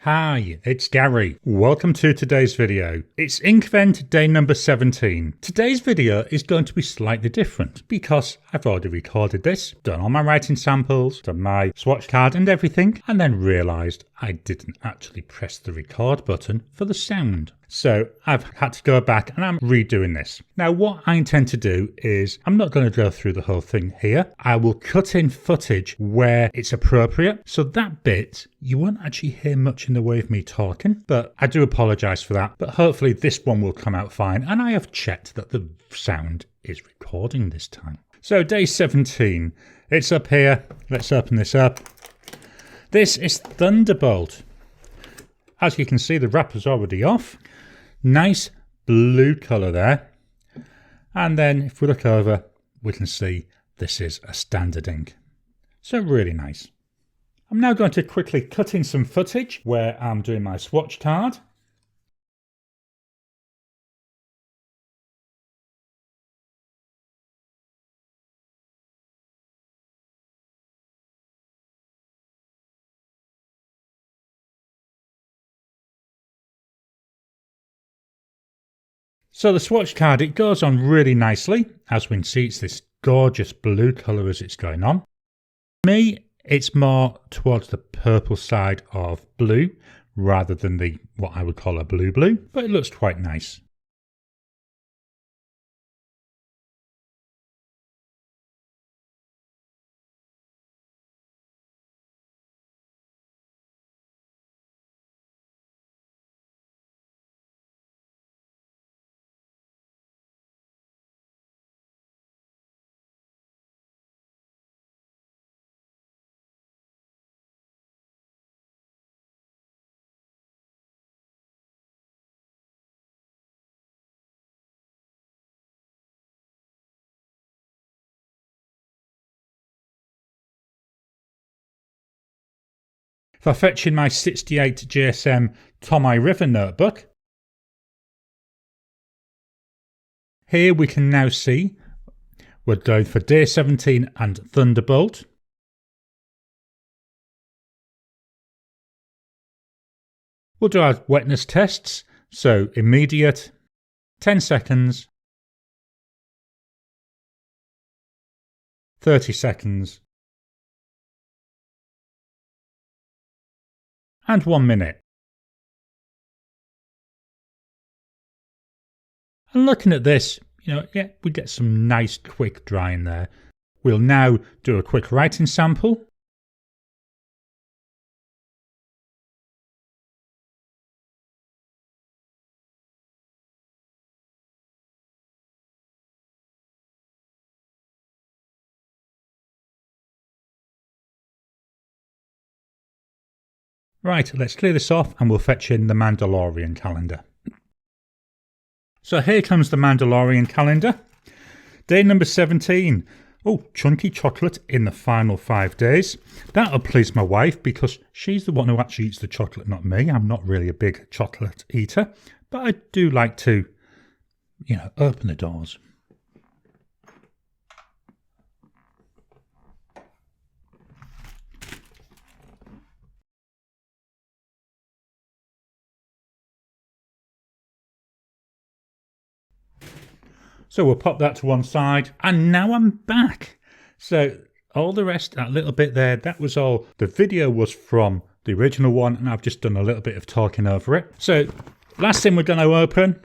Hi, it's Gary. Welcome to today's video. It's Inkvent day number 17. Today's video is going to be slightly different because I've already recorded this, done all my writing samples, done my swatch card and everything, and then realised I didn't actually press the record button for the sound. So I've had to go back and I'm redoing this. Now what I intend to do is, I'm not going to go through the whole thing here. I will cut in footage where it's appropriate. So that bit, you won't actually hear much in the way of me talking, but I do apologise for that. But hopefully this one will come out fine. And I have checked that the sound is recording this time. So day 17, it's up here. Let's open this up. This is Thunderbolt. As you can see, the wrapper's already off. Nice blue colour there. And then if we look over, we can see this is a standard ink. So really nice. I'm now going to quickly cut in some footage where I'm doing my swatch card. So the swatch card, it goes on really nicely. As we can see, it's this gorgeous blue colour as it's going on. For me, it's more towards the purple side of blue rather than the what I would call a blue, but it looks quite nice. For fetching my 68 GSM Tomoe River notebook. Here we can now see we're going for day 17 and Thunderbolt. We'll do our wetness tests, so immediate, 10 seconds, 30 seconds, and 1 minute. And looking at this, we get some nice quick drying there. We'll now do a quick writing sample. Right, let's clear this off and we'll fetch in the Mandalorian calendar. So here comes the Mandalorian calendar. Day number 17. Oh, chunky chocolate in the final 5 days. That'll please my wife because she's the one who actually eats the chocolate, not me. I'm not really a big chocolate eater, but I do like to, open the doors. So we'll pop that to one side and now I'm back. So all the rest, that little bit there, that was all. The video was from the original one and I've just done a little bit of talking over it. So last thing we're going to open,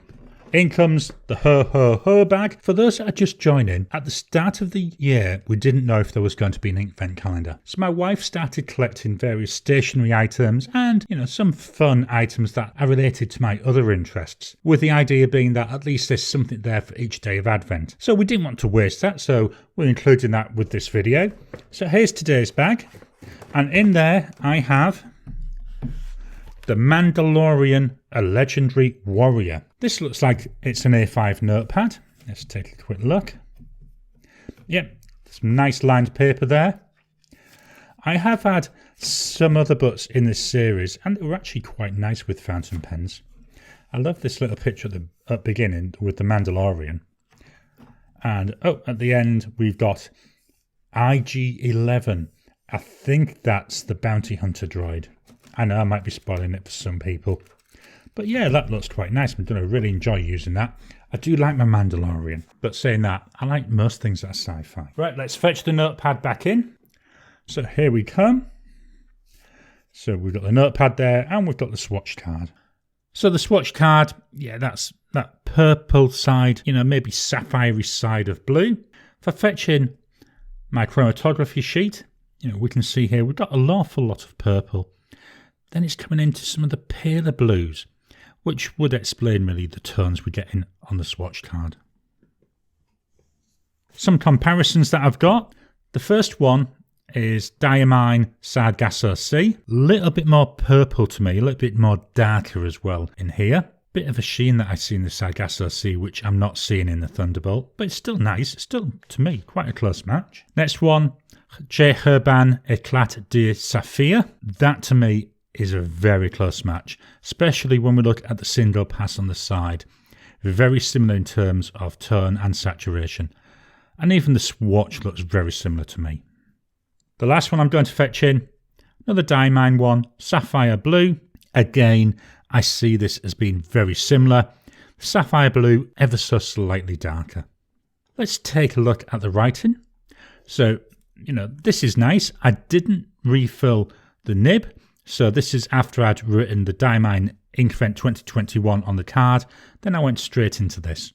in comes the Ho Ho Ho bag. For those that are just joining, at the start of the year, we didn't know if there was going to be an Inkvent calendar. So my wife started collecting various stationery items and, some fun items that are related to my other interests, with the idea being that at least there's something there for each day of Advent. So we didn't want to waste that, so we're including that with this video. So here's today's bag, and in there I have the Mandalorian, a legendary warrior. This looks like it's an A5 notepad. Let's take a quick look. Yep, some nice lined paper there. I have had some other books in this series and they were actually quite nice with fountain pens. I love this little picture at the beginning with the Mandalorian. And at the end we've got IG-11. I think that's the bounty hunter droid. I know I might be spoiling it for some people. But yeah, that looks quite nice. I'm going to really enjoy using that. I do like my Mandalorian. But saying that, I like most things that are sci-fi. Right, let's fetch the notepad back in. So here we come. So we've got the notepad there and we've got the swatch card. So the swatch card, yeah, that's that purple side, you know, maybe sapphire side of blue. For fetching my chromatography sheet, you know, we can see here we've got an awful lot of purple. Then it's coming into some of the paler blues, which would explain really the tones we're getting on the swatch card. Some comparisons that I've got. The first one is Diamine Sargasso Sea. A little bit more purple to me, a little bit more darker as well in here. Bit of a sheen that I see in the Sargasso Sea, which I'm not seeing in the Thunderbolt, but it's still nice. It's still, to me, quite a close match. Next one, J. Herbin Eclat de Saphir. That to me is a very close match, especially when we look at the single pass on the side. Very similar in terms of tone and saturation. And even the swatch looks very similar to me. The last one I'm going to fetch in, another Diamine one, Sapphire Blue. Again, I see this as being very similar. Sapphire Blue ever so slightly darker. Let's take a look at the writing. So, you know, this is nice. I didn't refill the nib. So this is after I'd written the Diamine Inkvent 2021 on the card. Then I went straight into this.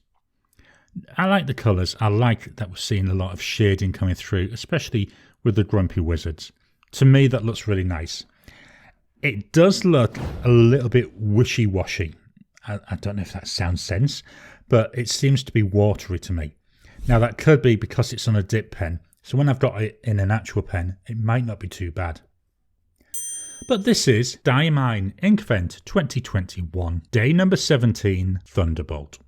I like the colours. I like that we're seeing a lot of shading coming through, especially with the Grumpy Wizards. To me, that looks really nice. It does look a little bit wishy-washy. I don't know if that sounds sense, but it seems to be watery to me. Now, that could be because it's on a dip pen. So when I've got it in an actual pen, it might not be too bad. But this is Diamine Inkvent 2021, day number 17, Thunderbolt.